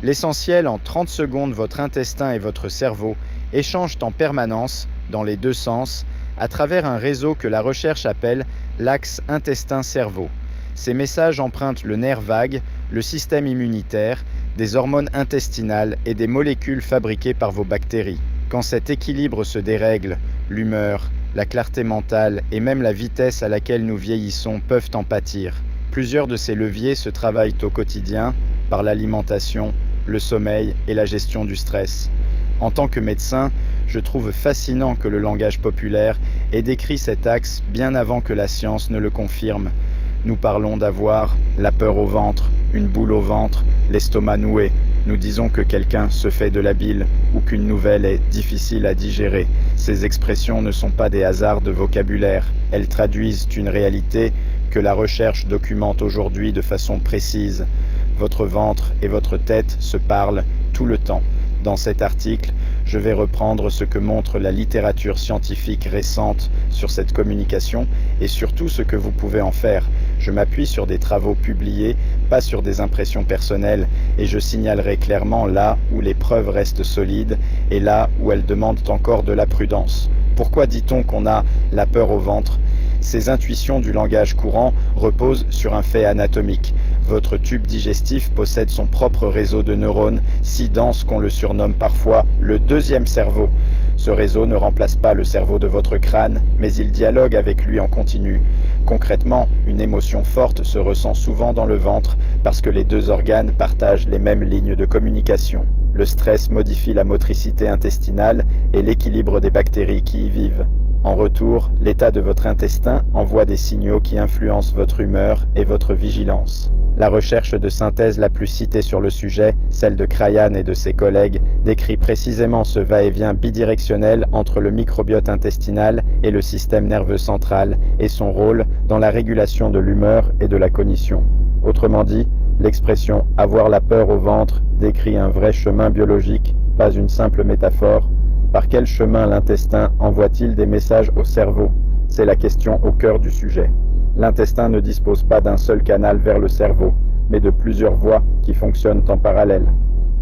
L'essentiel, en 30 secondes, votre intestin et votre cerveau échangent en permanence, dans les deux sens, à travers un réseau que la recherche appelle l'axe intestin-cerveau. Ces messages empruntent le nerf vague, le système immunitaire, des hormones intestinales et des molécules fabriquées par vos bactéries. Quand cet équilibre se dérègle, l'humeur, la clarté mentale et même la vitesse à laquelle nous vieillissons peuvent en pâtir. Plusieurs de ces leviers se travaillent au quotidien par l'alimentation, le sommeil et la gestion du stress. En tant que médecin, je trouve fascinant que le langage populaire ait décrit cet axe bien avant que la science ne le confirme. Nous parlons d'avoir la peur au ventre, une boule au ventre, l'estomac noué. Nous disons que quelqu'un se fait de la bile ou qu'une nouvelle est difficile à digérer. Ces expressions ne sont pas des hasards de vocabulaire. Elles traduisent une réalité que la recherche documente aujourd'hui de façon précise. Votre ventre et votre tête se parlent tout le temps. Dans cet article, je vais reprendre ce que montre la littérature scientifique récente sur cette communication et surtout ce que vous pouvez en faire. Je m'appuie sur des travaux publiés, pas sur des impressions personnelles, et je signalerai clairement là où les preuves restent solides et là où elles demandent encore de la prudence. Pourquoi dit-on qu'on a la peur au ventre ? Ces intuitions du langage courant reposent sur un fait anatomique. Votre tube digestif possède son propre réseau de neurones, si dense qu'on le surnomme parfois le deuxième cerveau. Ce réseau ne remplace pas le cerveau de votre crâne, mais il dialogue avec lui en continu. Concrètement, une émotion forte se ressent souvent dans le ventre parce que les deux organes partagent les mêmes lignes de communication. Le stress modifie la motricité intestinale et l'équilibre des bactéries qui y vivent. En retour, l'état de votre intestin envoie des signaux qui influencent votre humeur et votre vigilance. La recherche de synthèse la plus citée sur le sujet, celle de Krayan et de ses collègues, décrit précisément ce va-et-vient bidirectionnel entre le microbiote intestinal et le système nerveux central et son rôle dans la régulation de l'humeur et de la cognition. Autrement dit, l'expression « avoir la peur au ventre » décrit un vrai chemin biologique, pas une simple métaphore. Par quel chemin l'intestin envoie-t-il des messages au cerveau ? C'est la question au cœur du sujet. L'intestin ne dispose pas d'un seul canal vers le cerveau, mais de plusieurs voies qui fonctionnent en parallèle.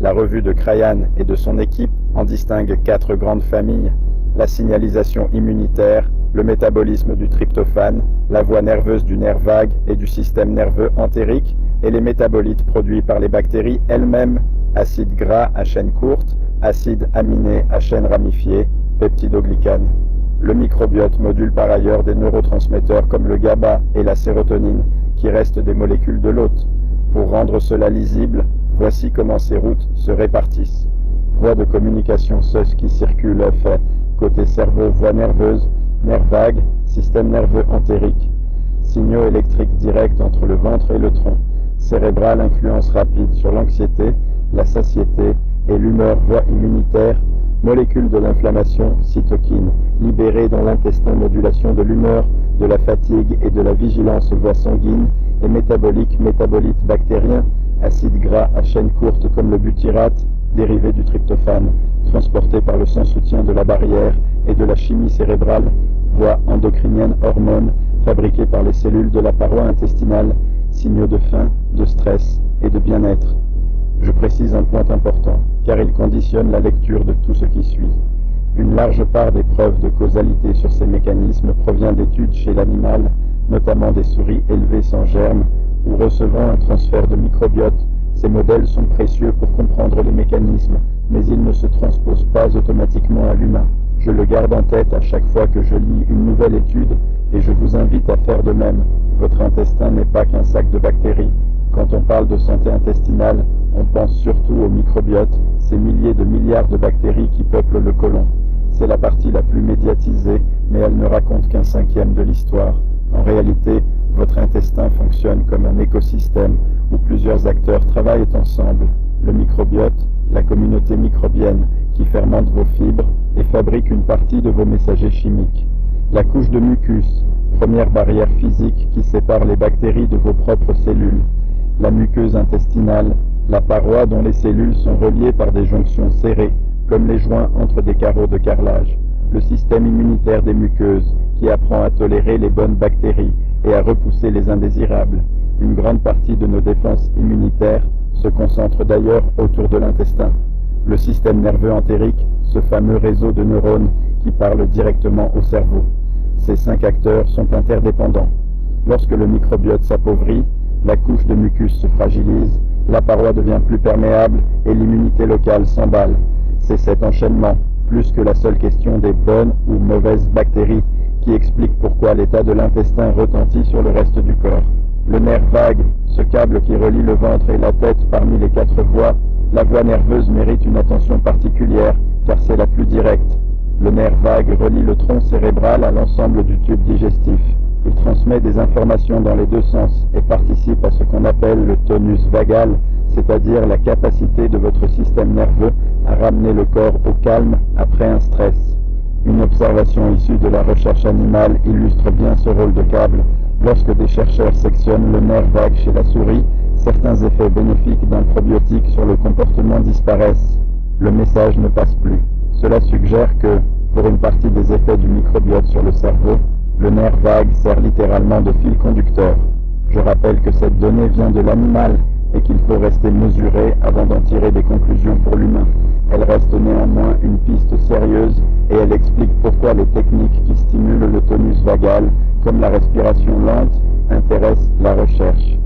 La revue de Krayan et de son équipe en distingue 4 grandes familles: la signalisation immunitaire, le métabolisme du tryptophane, la voie nerveuse du nerf vague et du système nerveux entérique, et les métabolites produits par les bactéries elles-mêmes, acides gras à chaîne courte, acides aminés à chaîne ramifiée, peptidoglycanes. Le microbiote module par ailleurs des neurotransmetteurs comme le GABA et la sérotonine, qui restent des molécules de l'hôte. Pour rendre cela lisible, voici comment ces routes se répartissent. Voie de communication SUS qui circule fait côté cerveau, voie nerveuse, nerf vague, système nerveux entérique. Signaux électriques directs entre le ventre et le tronc. Cérébral, influence rapide sur l'anxiété, la satiété et l'humeur, voie immunitaire. Molécules de l'inflammation, cytokines, libérées dans l'intestin, modulation de l'humeur, de la fatigue et de la vigilance, voie sanguine, et métaboliques, métabolites bactériens, acides gras à chaîne courte comme le butyrate, dérivé du tryptophane, transportés par le sang-soutien de la barrière et de la chimie cérébrale, voie endocrinienne, hormones, fabriquées par les cellules de la paroi intestinale, signaux de faim, de stress et de bien-être. Je précise un point important, car il conditionne la lecture de tout ce qui suit. Une large part des preuves de causalité sur ces mécanismes provient d'études chez l'animal, notamment des souris élevées sans germes ou recevant un transfert de microbiote. Ces modèles sont précieux pour comprendre les mécanismes, mais ils ne se transposent pas automatiquement à l'humain. Je le garde en tête à chaque fois que je lis une nouvelle étude et je vous invite à faire de même. Votre intestin n'est pas qu'un sac de bactéries. Quand on parle de santé intestinale, on pense surtout au microbiote, ces milliers de milliards de bactéries qui peuplent le côlon. C'est la partie la plus médiatisée, mais elle ne raconte qu'un cinquième de l'histoire. En réalité, votre intestin fonctionne comme un écosystème où plusieurs acteurs travaillent ensemble. Le microbiote, la communauté microbienne qui fermente vos fibres et fabrique une partie de vos messagers chimiques. La couche de mucus, première barrière physique qui sépare les bactéries de vos propres cellules. La muqueuse intestinale, la paroi dont les cellules sont reliées par des jonctions serrées, comme les joints entre des carreaux de carrelage. Le système immunitaire des muqueuses, qui apprend à tolérer les bonnes bactéries et à repousser les indésirables. Une grande partie de nos défenses immunitaires se concentrent d'ailleurs autour de l'intestin. Le système nerveux entérique, ce fameux réseau de neurones qui parle directement au cerveau. Ces 5 acteurs sont interdépendants. Lorsque le microbiote s'appauvrit, la couche de mucus se fragilise, la paroi devient plus perméable et l'immunité locale s'emballe. C'est cet enchaînement, plus que la seule question des bonnes ou mauvaises bactéries, qui explique pourquoi l'état de l'intestin retentit sur le reste du corps. Le nerf vague, ce câble qui relie le ventre et la tête parmi les 4 voies, la voie nerveuse mérite une attention particulière, car c'est la plus directe. Le nerf vague relie le tronc cérébral à l'ensemble du tube digestif. Il transmet des informations dans les 2 sens et participe à ce qu'on appelle le tonus vagal, c'est-à-dire la capacité de votre système nerveux à ramener le corps au calme après un stress. Une observation issue de la recherche animale illustre bien ce rôle de câble. Lorsque des chercheurs sectionnent le nerf vague chez la souris, certains effets bénéfiques d'un probiotique sur le comportement disparaissent. Le message ne passe plus. Cela suggère que, pour une partie des effets du microbiote sur le cerveau, le nerf vague sert littéralement de fil conducteur. Je rappelle que cette donnée vient de l'animal et qu'il faut rester mesuré avant d'en tirer des conclusions pour l'humain. Elle reste néanmoins une piste sérieuse et elle explique pourquoi les techniques qui stimulent le tonus vagal, comme la respiration lente, intéressent la recherche.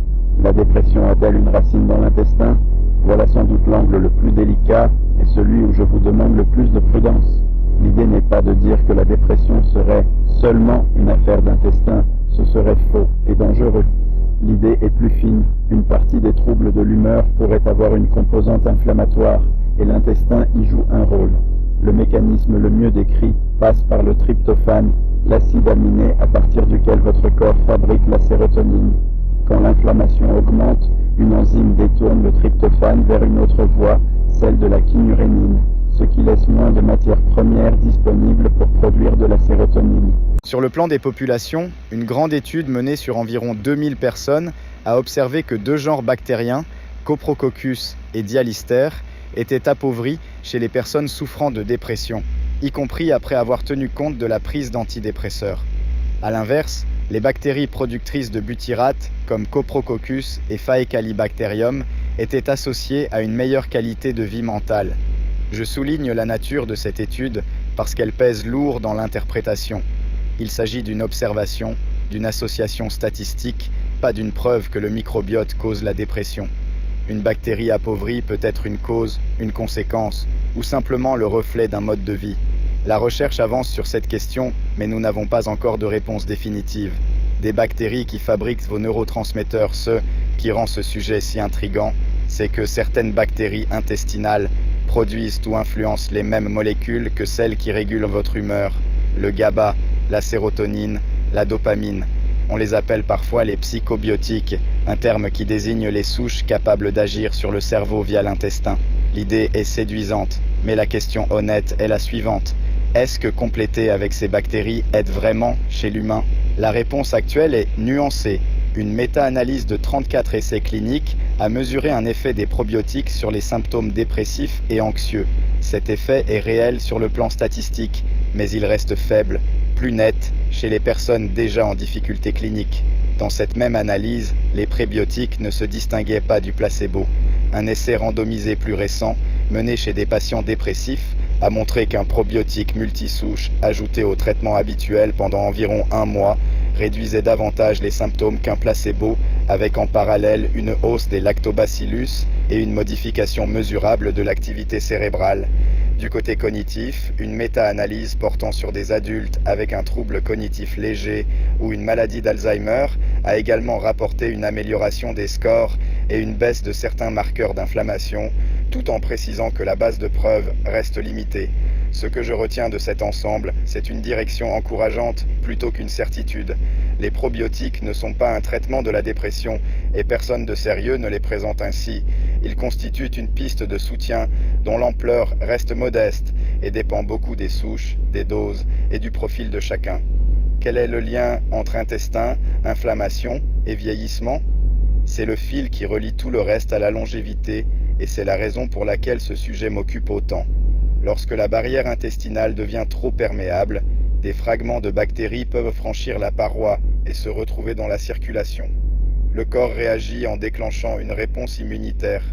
La dépression a-t-elle une racine dans l'intestin? Voilà sans doute l'angle le plus délicat et celui où je vous demande le plus de prudence. L'idée n'est pas de dire que la dépression serait seulement une affaire d'intestin, ce serait faux et dangereux. L'idée est plus fine, une partie des troubles de l'humeur pourrait avoir une composante inflammatoire et l'intestin y joue un rôle. Le mécanisme le mieux décrit passe par le tryptophane, l'acide aminé à partir duquel votre corps fabrique la sérotonine. Quand l'inflammation augmente, une enzyme détourne le tryptophane vers une autre voie, celle de la kynurénine, ce qui laisse moins de matières premières disponibles pour produire de la sérotonine. Sur le plan des populations, une grande étude menée sur environ 2000 personnes a observé que 2 genres bactériens, Coprococcus et Dialister, étaient appauvris chez les personnes souffrant de dépression, y compris après avoir tenu compte de la prise d'antidépresseurs. A l'inverse, les bactéries productrices de butyrate, comme Coprococcus et Faecalibacterium, étaient associées à une meilleure qualité de vie mentale. Je souligne la nature de cette étude parce qu'elle pèse lourd dans l'interprétation. Il s'agit d'une observation, d'une association statistique, pas d'une preuve que le microbiote cause la dépression. Une bactérie appauvrie peut être une cause, une conséquence, ou simplement le reflet d'un mode de vie. La recherche avance sur cette question, mais nous n'avons pas encore de réponse définitive. Des bactéries qui fabriquent vos neurotransmetteurs, ce qui rend ce sujet si intrigant, c'est que certaines bactéries intestinales produisent ou influencent les mêmes molécules que celles qui régulent votre humeur, le GABA, la sérotonine, la dopamine. On les appelle parfois les psychobiotiques, un terme qui désigne les souches capables d'agir sur le cerveau via l'intestin. L'idée est séduisante, mais la question honnête est la suivante. Est-ce que compléter avec ces bactéries aide vraiment chez l'humain? La réponse actuelle est nuancée. Une méta-analyse de 34 essais cliniques a mesuré un effet des probiotiques sur les symptômes dépressifs et anxieux. Cet effet est réel sur le plan statistique, mais il reste faible, plus net, chez les personnes déjà en difficulté clinique. Dans cette même analyse, les prébiotiques ne se distinguaient pas du placebo. Un essai randomisé plus récent, mené chez des patients dépressifs, a montré qu'un probiotique multisouche ajouté au traitement habituel pendant environ 1 mois réduisait davantage les symptômes qu'un placebo, avec en parallèle une hausse des lactobacillus et une modification mesurable de l'activité cérébrale. Du côté cognitif, une méta-analyse portant sur des adultes avec un trouble cognitif léger ou une maladie d'Alzheimer a également rapporté une amélioration des scores et une baisse de certains marqueurs d'inflammation, tout en précisant que la base de preuve reste limitée. Ce que je retiens de cet ensemble, c'est une direction encourageante plutôt qu'une certitude. Les probiotiques ne sont pas un traitement de la dépression et personne de sérieux ne les présente ainsi. Ils constituent une piste de soutien dont l'ampleur reste modeste et dépend beaucoup des souches, des doses et du profil de chacun. Quel est le lien entre intestin, inflammation et vieillissement? C'est le fil qui relie tout le reste à la longévité et c'est la raison pour laquelle ce sujet m'occupe autant. Lorsque la barrière intestinale devient trop perméable, des fragments de bactéries peuvent franchir la paroi et se retrouver dans la circulation. Le corps réagit en déclenchant une réponse immunitaire.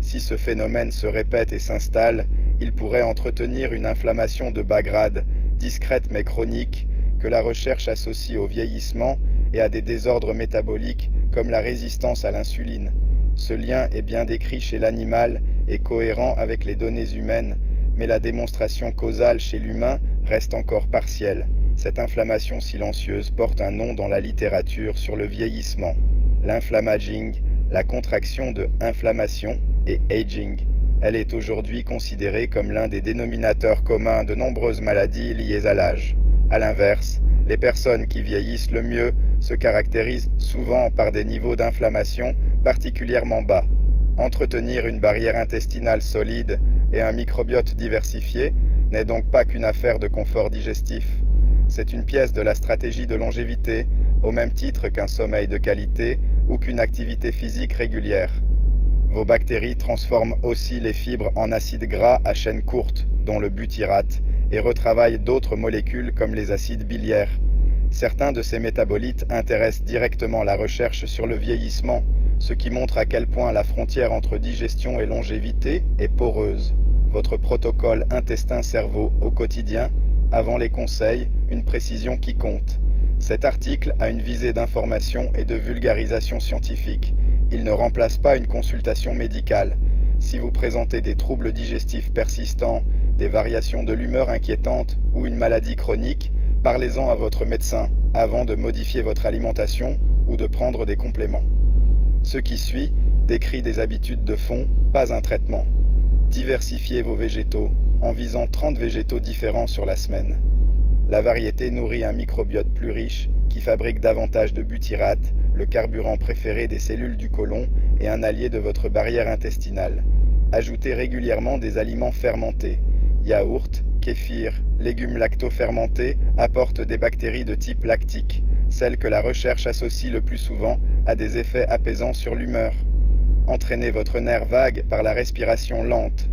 Si ce phénomène se répète et s'installe, il pourrait entretenir une inflammation de bas grade, discrète mais chronique, que la recherche associe au vieillissement et à des désordres métaboliques comme la résistance à l'insuline. Ce lien est bien décrit chez l'animal et cohérent avec les données humaines, mais la démonstration causale chez l'humain reste encore partielle. Cette inflammation silencieuse porte un nom dans la littérature sur le vieillissement, l'inflammaging, la contraction de inflammation et aging. Elle est aujourd'hui considérée comme l'un des dénominateurs communs de nombreuses maladies liées à l'âge. A l'inverse, les personnes qui vieillissent le mieux se caractérisent souvent par des niveaux d'inflammation particulièrement bas. Entretenir une barrière intestinale solide et un microbiote diversifié n'est donc pas qu'une affaire de confort digestif. C'est une pièce de la stratégie de longévité, au même titre qu'un sommeil de qualité ou qu'une activité physique régulière. Vos bactéries transforment aussi les fibres en acides gras à chaîne courte, dont le butyrate, et retravaillent d'autres molécules comme les acides biliaires. Certains de ces métabolites intéressent directement la recherche sur le vieillissement, ce qui montre à quel point la frontière entre digestion et longévité est poreuse. Votre protocole intestin-cerveau au quotidien, avant les conseils, une précision qui compte. Cet article a une visée d'information et de vulgarisation scientifique. Il ne remplace pas une consultation médicale. Si vous présentez des troubles digestifs persistants, des variations de l'humeur inquiétantes ou une maladie chronique, parlez-en à votre médecin avant de modifier votre alimentation ou de prendre des compléments. Ce qui suit décrit des habitudes de fond, pas un traitement. Diversifiez vos végétaux en visant 30 végétaux différents sur la semaine. La variété nourrit un microbiote plus riche qui fabrique davantage de butyrate, le carburant préféré des cellules du côlon et un allié de votre barrière intestinale. Ajoutez régulièrement des aliments fermentés. Yaourt, kéfir, légumes lacto-fermentés apportent des bactéries de type lactique, celles que la recherche associe le plus souvent à des effets apaisants sur l'humeur. Entraînez votre nerf vague par la respiration lente.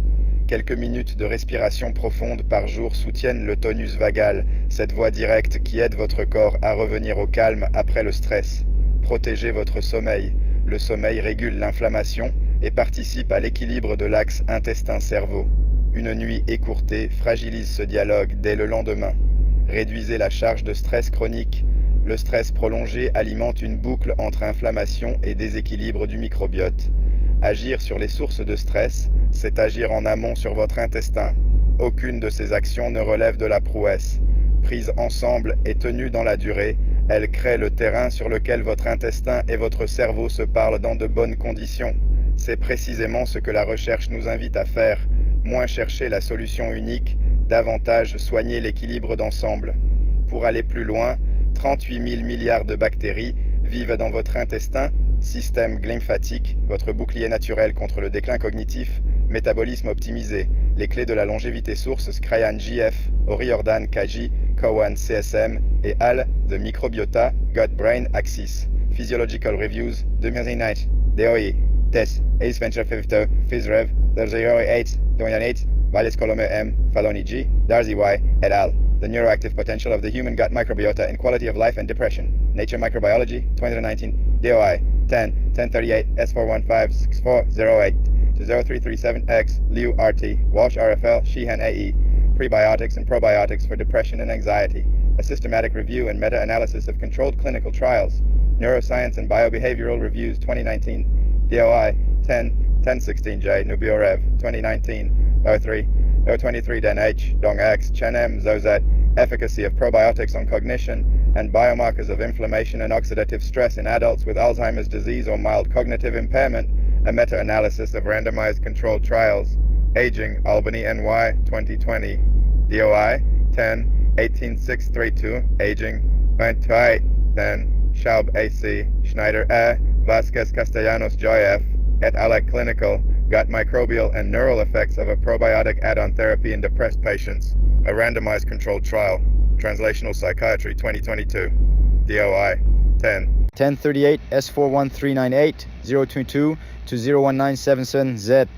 Quelques minutes de respiration profonde par jour soutiennent le tonus vagal, cette voie directe qui aide votre corps à revenir au calme après le stress. Protégez votre sommeil. Le sommeil régule l'inflammation et participe à l'équilibre de l'axe intestin-cerveau. Une nuit écourtée fragilise ce dialogue dès le lendemain. Réduisez la charge de stress chronique. Le stress prolongé alimente une boucle entre inflammation et déséquilibre du microbiote. Agir sur les sources de stress, c'est agir en amont sur votre intestin. Aucune de ces actions ne relève de la prouesse. Prises ensemble et tenues dans la durée, elles créent le terrain sur lequel votre intestin et votre cerveau se parlent dans de bonnes conditions. C'est précisément ce que la recherche nous invite à faire. Moins chercher la solution unique, davantage soigner l'équilibre d'ensemble. Pour aller plus loin, 38 000 milliards de bactéries vivent dans votre intestin, système glymphatique, votre bouclier naturel contre le déclin cognitif, métabolisme optimisé, les clés de la longévité sources Scryan JF, O'Riordan KJ, Cowan CSM et HAL The Microbiota Gut-Brain Axis. Physiological Reviews 2009, DOI, TES, ACE Venture 50, PhysRev, 008, 2008, Valles Colome M, Faloni G, Darzi Y, et al. The Neuroactive Potential of the Human Gut Microbiota in Quality of Life and Depression. Nature Microbiology, 2019, DOI, 10, 1038, S415, 6408 to 0337X, Liu RT, Walsh RFL, Sheehan AE. Prebiotics and Probiotics for Depression and Anxiety. A Systematic Review and Meta-Analysis of Controlled Clinical Trials. Neuroscience and Biobehavioral Reviews, 2019, DOI, 10, 1016J, Nubiorev, 2019, 03, 023 H, Dong X, Chen M, Zozet, Efficacy of Probiotics on Cognition, and Biomarkers of Inflammation and Oxidative Stress in Adults with Alzheimer's Disease or Mild Cognitive Impairment, a Meta-Analysis of Randomized Controlled Trials. Aging, Albany, NY, 2020, DOI, 10, 18632, Aging, 28, then, Schaub AC, Schneider A, Vasquez Castellanos Joyef, et al. Clinical, Gut Microbial and Neural Effects of a Probiotic Add-on Therapy in Depressed Patients, a Randomized Controlled Trial, Translational Psychiatry 2022, DOI, 10. 1038 S41398 022 to 01977Z.